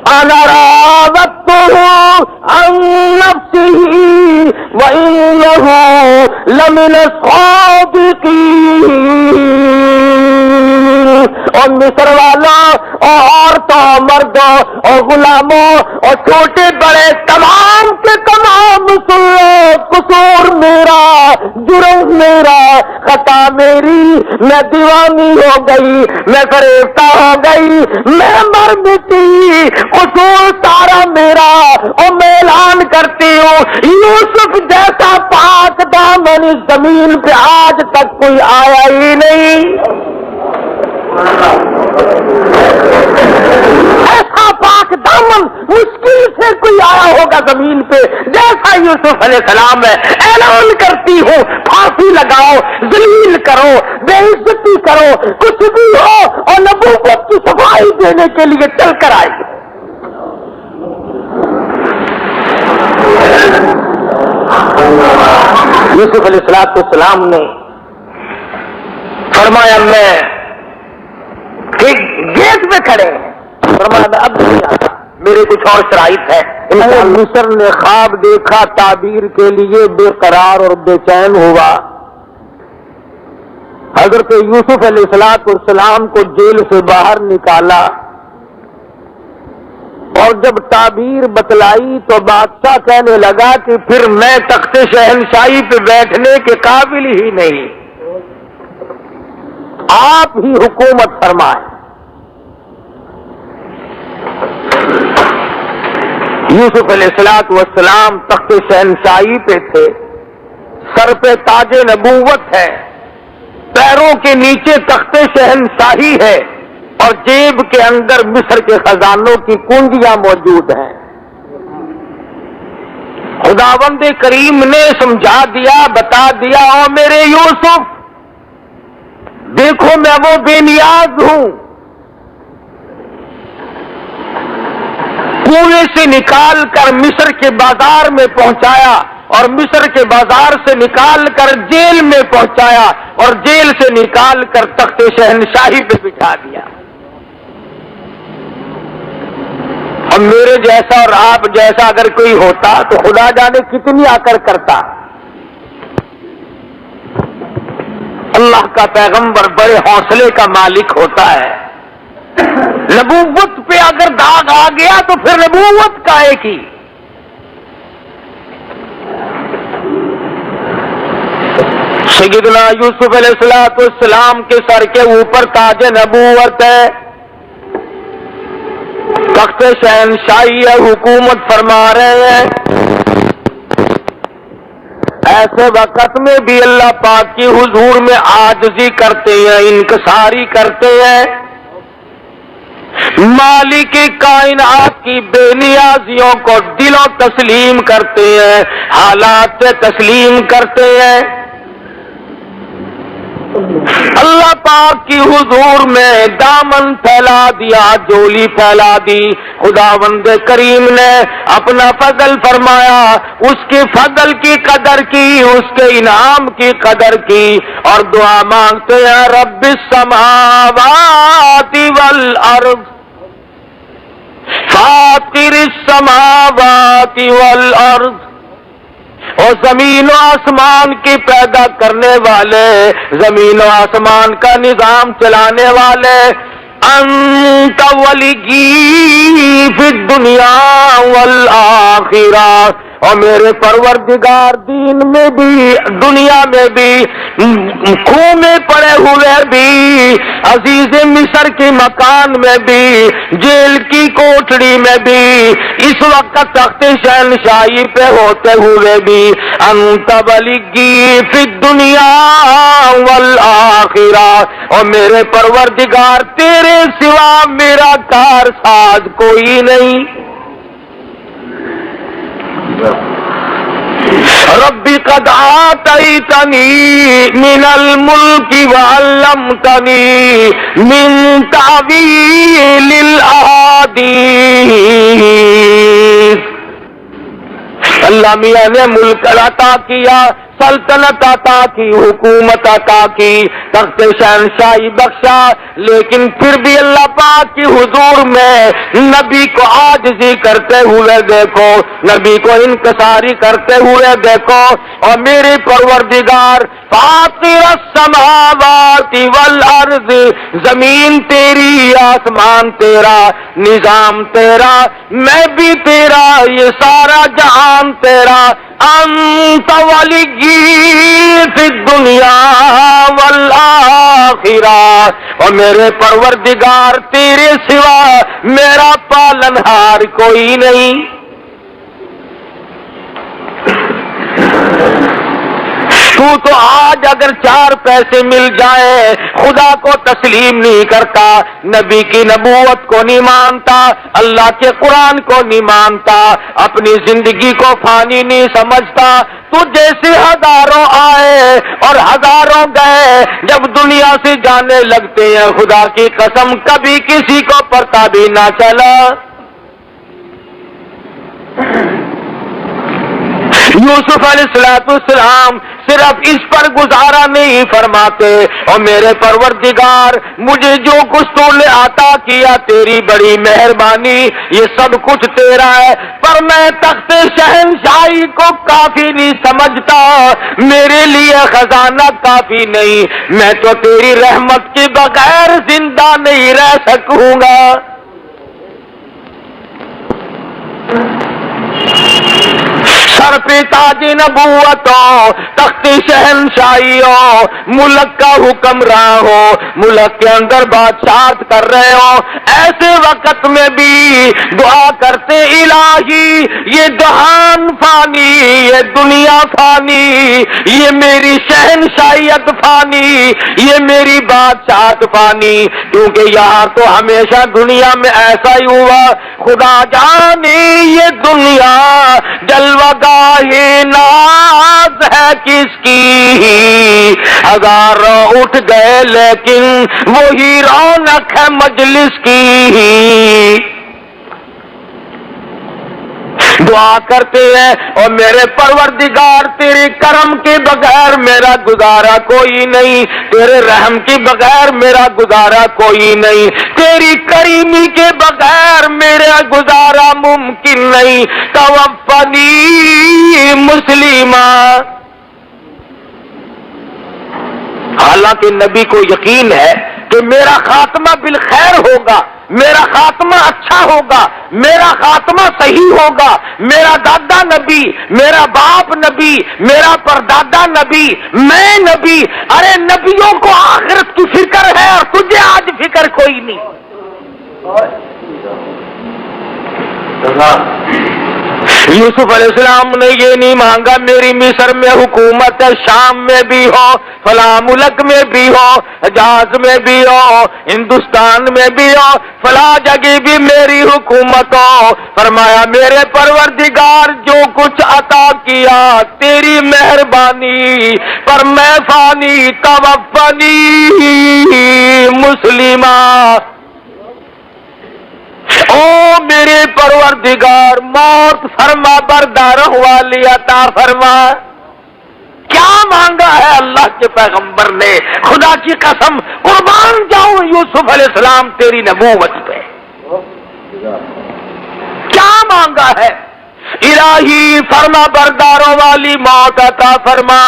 انا راودته عن نفسه وانه لمن الصادقین۔ اور مصر والوں اور عورتوں مردوں اور غلاموں اور چھوٹے بڑے تمام کے تمام قصور میرا، جرم میرا، خطا میری، میں دیوانی ہو گئی، میں فریفتہ ہو گئی، میں مر مٹی، قصور سارا میرا۔ اور میں اعلان کرتی ہوں یوسف جیسا پاک دامن اس زمین پہ آج تک کوئی آیا ہی نہیں۔ ایسا پاک دامن مشکل سے کوئی آیا ہوگا زمین پہ جیسا یوسف علیہ السلام ہے۔ اعلان کرتی ہوں پھانسی لگاؤ، ذلیل کرو، بے عزتی کرو، کچھ بھی ہو، اور نبوت کی صفائی دینے کے لیے چل کر آئے۔ یوسف علیہ السلام نے فرمایا میں گیٹ پہ کھڑے ہیں، فرمایا اب نہیں آتا، میرے کچھ اور شرائط ہے۔ مصر نے خواب دیکھا، تعبیر کے لیے بے قرار اور بے چین ہوا۔ حضرت یوسف علیہ السلام کو جیل سے باہر نکالا، اور جب تعبیر بتلائی تو بادشاہ کہنے لگا کہ پھر میں تخت شہنشاہی پہ بیٹھنے کے قابل ہی نہیں، آپ ہی حکومت فرمائیں۔ یوسف علیہ السلام تخت شہنشاہی پہ تھے، سر پہ تاج نبوت ہے، پیروں کے نیچے تخت شہنشاہی ہے، اور جیب کے اندر مصر کے خزانوں کی کنجیاں موجود ہیں۔ خداوند کریم نے سمجھا دیا، بتا دیا، او میرے یوسف دیکھو میں وہ بے نیاز ہوں، کنویں سے نکال کر مصر کے بازار میں پہنچایا، اور مصر کے بازار سے نکال کر جیل میں پہنچایا، اور جیل سے نکال کر تخت شہنشاہی پہ بٹھا دیا۔ اور میرے جیسا اور آپ جیسا اگر کوئی ہوتا تو خدا جانے کتنی آکر کرتا۔ اللہ کا پیغمبر بڑے حوصلے کا مالک ہوتا ہے۔ نبوت پہ اگر داغ آ گیا تو پھر نبوت کا ایک ہی۔ سیدنا یوسف علیہ السلام کے سر کے اوپر تاج نبوت ہے، تخت شہنشاہی ہے، حکومت فرما رہے ہیں۔ ایسے وقت میں بھی اللہ پاک کی حضور میں عاجزی کرتے ہیں، انکساری کرتے ہیں، مالک کائنات کی بے نیازیوں کو دلوں تسلیم کرتے ہیں، حالات سے تسلیم کرتے ہیں۔ اللہ پاک کی حضور میں دامن پھیلا دیا، جولی پھیلا دی۔ خداوند کریم نے اپنا فضل فرمایا، اس کے فضل کی قدر کی، اس کے انعام کی قدر کی، اور دعا مانگتے ہیں رب السماوات والارض فاطر السماوات والارض، اور زمین و آسمان کی پیدا کرنے والے، زمین و آسمان کا نظام چلانے والے، انت ولی فی الدنیا والآخرہ، اور میرے پروردگار دین میں بھی، دنیا میں بھی، خون میں پڑے ہوئے بھی، عزیز مصر کے مکان میں بھی، جیل کی کوٹڑی میں بھی، اس وقت تخت شہنشاہی پہ ہوتے ہوئے بھی، انت ولی فی الدنیا والآخرہ، اور میرے پروردگار تیرے سوا میرا کار ساز کوئی نہیں۔ ربی قد آتیتنی من الملک وعلمتنی من تعویل الاحادیث، اللہ میاں نے ملک عطا کیا، سلطنت عطا کی, حکومت عطا کی, تخت شہنشاہی بخشا, لیکن پھر بھی اللہ پاک کی حضور میں نبی کو عاجزی کرتے ہوئے دیکھو, نبی کو انکساری کرتے ہوئے دیکھو. اور میرے پروردگار فاطر السماوات والارض, زمین تیری, آسمان تیرا, نظام تیرا, میں بھی تیرا, یہ سارا جہان تیرا. انت ولی فی الدنیا والآخرہ, اور میرے پروردگار تیرے سوا میرا پالنہار کوئی نہیں. تو آج اگر 4 پیسے مل جائے خدا کو تسلیم نہیں کرتا, نبی کی نبوت کو نہیں مانتا, اللہ کے قرآن کو نہیں مانتا, اپنی زندگی کو فانی نہیں سمجھتا. تو جیسے ہزاروں آئے اور ہزاروں گئے, جب دنیا سے جانے لگتے ہیں خدا کی قسم کبھی کسی کو پتہ بھی نہ چلا. یوسف علیہ السلام صرف اس پر گزارا نہیں فرماتے, اور میرے پروردگار مجھے جو کچھ تو نے عطا کیا تیری بڑی مہربانی, یہ سب کچھ تیرا ہے, پر میں تخت شہنشاہی کو کافی نہیں سمجھتا, میرے لیے خزانہ کافی نہیں, میں تو تیری رحمت کے بغیر زندہ نہیں رہ سکوں گا. سر پہ تاج نبوت ہو, تخت شہنشاہی ہو, ملک کا حکمراں ہو, ملک کے اندر بادشاہت کر رہے ہو, ایسے وقت میں بھی دعا کرتے الہی یہ جہان فانی, یہ دنیا فانی, یہ میری شہنشاہیت فانی, یہ میری بادشاہت فانی, کیونکہ یہاں تو ہمیشہ دنیا میں ایسا ہی ہوا. خدا جانے یہ دنیا جلوہ گاہ ناز ہے کس کی, ہزاروں اٹھ گئے لیکن وہی رونق ہے مجلس کی. دعا کرتے ہیں اور میرے پروردگار تیرے کرم کے بغیر میرا گزارا کوئی نہیں, تیرے رحم کے بغیر میرا گزارا کوئی نہیں, تیری کریمی کے بغیر میرا گزارا ممکن نہیں. توفنی مسلمہ. حالانکہ نبی کو یقین ہے کہ میرا خاتمہ بالخیر ہوگا, میرا خاتمہ اچھا ہوگا, میرا خاتمہ صحیح ہوگا. میرا دادا نبی, میرا باپ نبی, میرا پردادا نبی, میں نبی. ارے نبیوں کو آخرت کی فکر ہے اور تجھے آج فکر کوئی نہیں. یوسف علیہ السلام نے یہ نہیں مانگا میری مصر میں حکومت ہے, شام میں بھی ہو, فلاں ملک میں بھی ہو, حجاز میں بھی ہو, ہندوستان میں بھی ہو, فلاں جگہ بھی میری حکومت ہو. فرمایا میرے پروردگار جو کچھ عطا کیا تیری مہربانی, پر میں فانی. توفنی مسلمہ. او میرے پروردگار موت فرما برداروں والی عطا فرما. کیا مانگا ہے اللہ کے پیغمبر نے, خدا کی قسم قربان جاؤں یوسف علیہ السلام تیری نبوت پہ. کیا مانگا ہے؟ الہی فرما برداروں والی موت عطا فرما,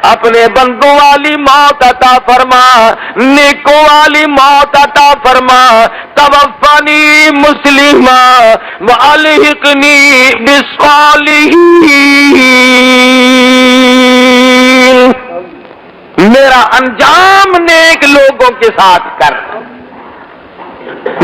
اپنے بندوں والی موت عطا فرما, نیکوں والی موت عطا فرما. توفنی مسلمہ والحقنی بالصالحین. میرا انجام نیک لوگوں کے ساتھ کر,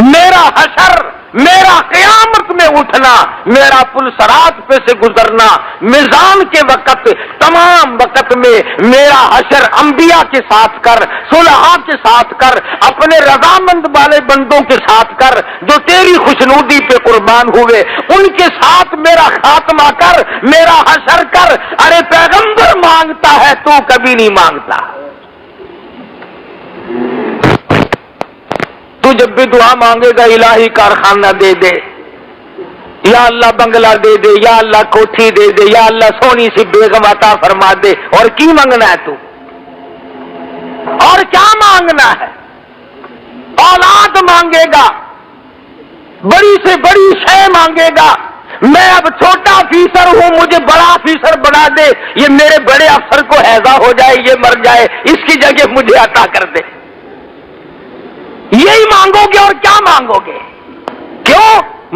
میرا حشر, میرا قیامت میں اٹھنا, میرا پلسرات پہ سے گزرنا, میزان کے وقت تمام وقت میں میرا حشر انبیاء کے ساتھ کر, صلحاء کے ساتھ کر, اپنے رضامند والے بندوں کے ساتھ کر جو تیری خوشنودی پہ قربان ہوئے, ان کے ساتھ میرا خاتمہ کر, میرا حشر کر. ارے پیغمبر مانگتا ہے تو کبھی نہیں مانگتا. تو جب بھی دعا مانگے گا الہی کارخانہ دے دے, یا اللہ بنگلہ دے دے، یا اللہ کوٹھی دے دے، یا اللہ سونی سی بیگم عطا فرما دے، اور کی مانگنا ہے تو؟ اور کیا مانگنا ہے؟ اولاد مانگے گا، بڑی سے بڑی شے مانگے گا، میں اب چھوٹا افیسر ہوں مجھے بڑا افیسر بنا دے، یہ میرے بڑے افسر کو ہیضہ ہو جائے، یہ مر جائے، اس کی جگہ مجھے عطا کر دے، یہی مانگو گے اور کیا مانگو گے؟ کیوں؟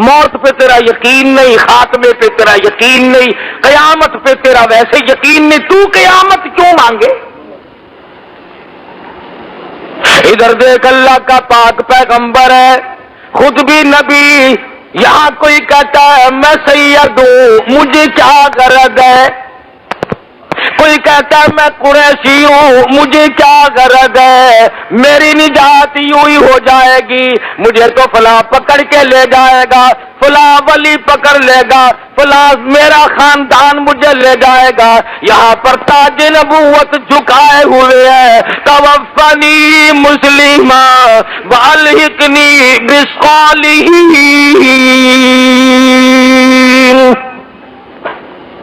موت پہ تیرا یقین نہیں، خاتمے پہ تیرا یقین نہیں، قیامت پہ تیرا ویسے یقین نہیں، تو قیامت کیوں مانگے؟ ادھر دیکھ، اللہ کا پاک پیغمبر ہے، خود بھی نبی، یہاں کوئی کہتا ہے میں سید ہوں مجھے کیا غرض ہے، کوئی کہتا ہے میں قریشی ہوں مجھے کیا غرض ہے، میری نجات یوں ہی ہو جائے گی، مجھے تو فلاں پکڑ کے لے جائے گا، فلاں ولی پکڑ لے گا، فلاں میرا خاندان مجھے لے جائے گا، یہاں پر تاج نبوت جھکائے ہوئے ہے، توفنی مسلما والحقنی بالصالحین،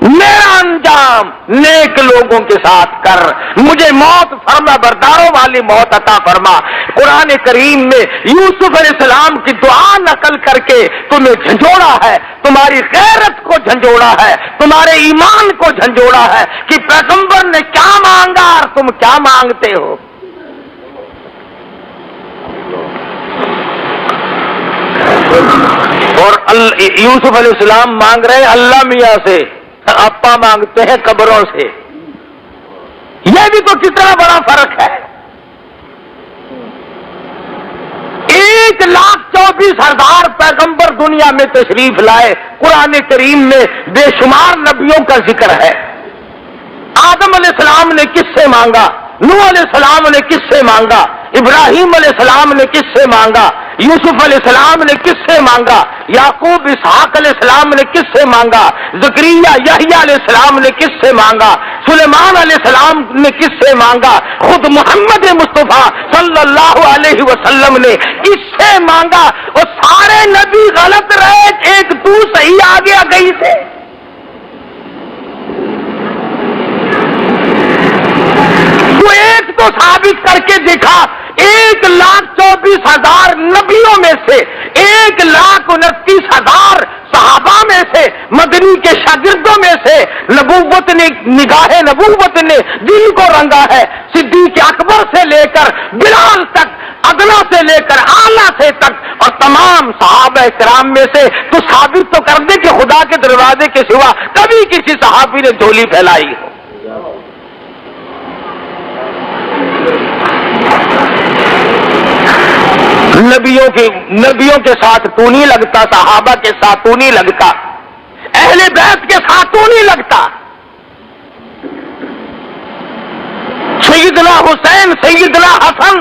میرا انجام نیک لوگوں کے ساتھ کر، مجھے موت فرما برداروں والی موت عطا فرما۔ قرآن کریم میں یوسف علیہ السلام کی دعا نقل کر کے تمہیں جھنجھوڑا ہے، تمہاری غیرت کو جھنجھوڑا ہے، تمہارے ایمان کو جھنجھوڑا ہے کہ پیغمبر نے کیا مانگا اور تم کیا مانگتے ہو۔ اور یوسف علیہ السلام مانگ رہے ہیں اللہ میاں سے، اپا مانگتے ہیں قبروں سے، یہ بھی تو کتنا بڑا فرق ہے۔ 1,24,000 پیغمبر دنیا میں تشریف لائے، قرآن کریم میں بے شمار نبیوں کا ذکر ہے۔ آدم علیہ السلام نے کس سے مانگا، نوح علیہ السلام نے کس سے مانگا، ابراہیم علیہ السلام نے کس سے مانگا، یوسف علیہ السلام نے کس سے مانگا، یعقوب اسحاق علیہ السلام نے کس سے مانگا، زکریا یحییٰ علیہ السلام نے کس سے مانگا، سلیمان علیہ السلام نے کس سے مانگا، خود محمد مصطفیٰ صلی اللہ علیہ وسلم نے کس سے مانگا، اور سارے نبی غلط رہے، ایک تو صحیح آ گیا کہیں سے۔ تو ایک تو ثابت کر کے دکھا، 1,24,000 نبیوں میں سے 1,29,000 صحابہ میں سے، مدنی کے شاگردوں میں سے نبوت نے، نگاہ نبوت نے دل کو رنگا ہے، صدیق اکبر سے لے کر بلال تک، ادنا سے لے کر اعلیٰ سے تک، اور تمام صحابہ کرام میں سے تو ثابت تو کر دے کہ خدا کے دروازے کے سوا کبھی کسی صحابی نے جھولی پھیلائی ہو۔ نبیوں کے ساتھ تو نہیں لگتا، صحابہ کے ساتھ تو نہیں لگتا، اہل بیت کے ساتھ تو نہیں لگتا، سیدنا حسین، سیدنا حسن،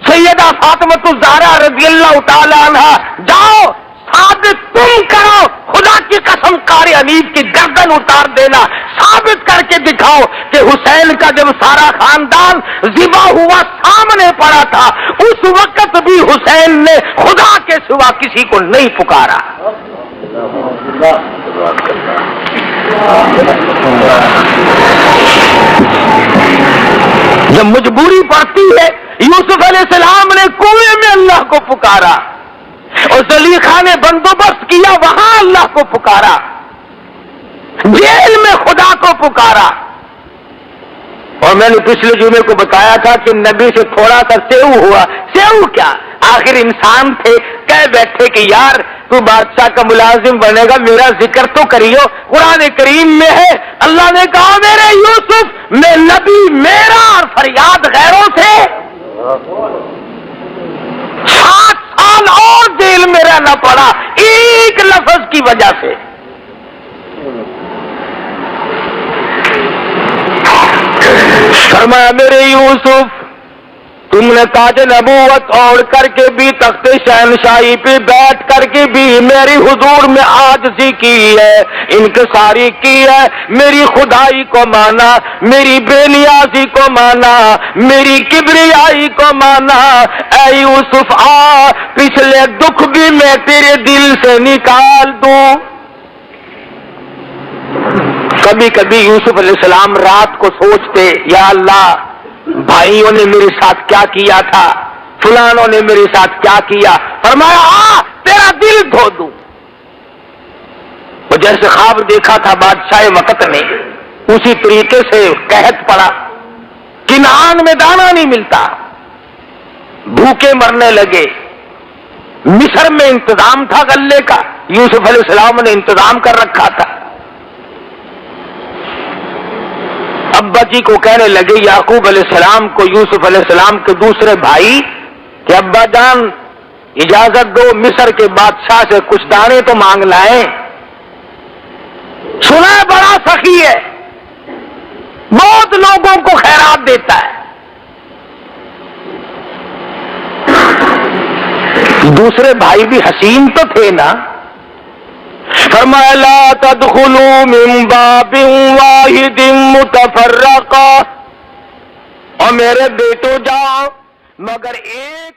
سیدہ فاطمہ الزہرا رضی اللہ تعالی عنہ، جاؤ ثابت تم کرو، خدا کی قسم قاری حنیف کی گردن اتار دینا، ثابت کر کے دکھاؤ کہ حسین کا جب سارا خاندان ذبح ہوا سامنے پڑا تھا، اس وقت بھی حسین نے خدا کے سوا کسی کو نہیں پکارا۔ جب مجبوری پڑتی ہے، یوسف علیہ السلام نے کنویں میں اللہ کو پکارا، اور زلیخا نے بندوبست کیا وہاں اللہ کو پکارا، جیل میں خدا کو پکارا۔ اور میں نے پچھلے جمعے کو بتایا تھا کہ نبی سے تھوڑا سا سیو ہوا، سیو کیا، آخر انسان تھے، کہہ بیٹھے کہ یار تو بادشاہ کا ملازم بنے گا، میرا ذکر تو کریو، قرآن کریم میں ہے، اللہ نے کہا میرے یوسف میں نبی میرا اور فریاد غیروں سے 7 سال اور جیل میں رہنا پڑا ایک لفظ کی وجہ سے۔ فرمایا میرے یوسف تم نے تاج نبوت اوڑھ کر کے بھی تخت شہنشاہی پہ بیٹھ کر کے بھی میری حضور میں عاجزی کی ہے، انکساری کی ہے، میری خدائی کو مانا، میری بے نیازی کو مانا، میری کبریائی کو مانا۔ اے یوسف آ، پچھلے دکھ بھی میں تیرے دل سے نکال دوں۔ کبھی کبھی یوسف علیہ السلام رات کو سوچتے، یا اللہ بھائیوں نے میرے ساتھ کیا کیا تھا، فلانوں نے میرے ساتھ کیا کیا، فرمایا تیرا دل دھو دوں۔ وہ جیسے خواب دیکھا تھا بادشاہ وقت نے، اسی طریقے سے قحط پڑا، کنعان میں دانا نہیں ملتا، بھوکے مرنے لگے۔ مصر میں انتظام تھا غلے کا، یوسف علیہ السلام نے انتظام کر رکھا تھا۔ ابا جی کو کہنے لگے یعقوب علیہ السلام کو، یوسف علیہ السلام کے دوسرے بھائی، کہ ابا جان اجازت دو مصر کے بادشاہ سے کچھ دانے تو مانگ لائیں، سنا ہے بڑا سخی ہے، بہت لوگوں کو خیرات دیتا ہے۔ دوسرے بھائی بھی حسین تو تھے نا، فرمایا لا تدخلوا من باب واحد متفرقا، اور میرے بیٹو جاؤ مگر ایک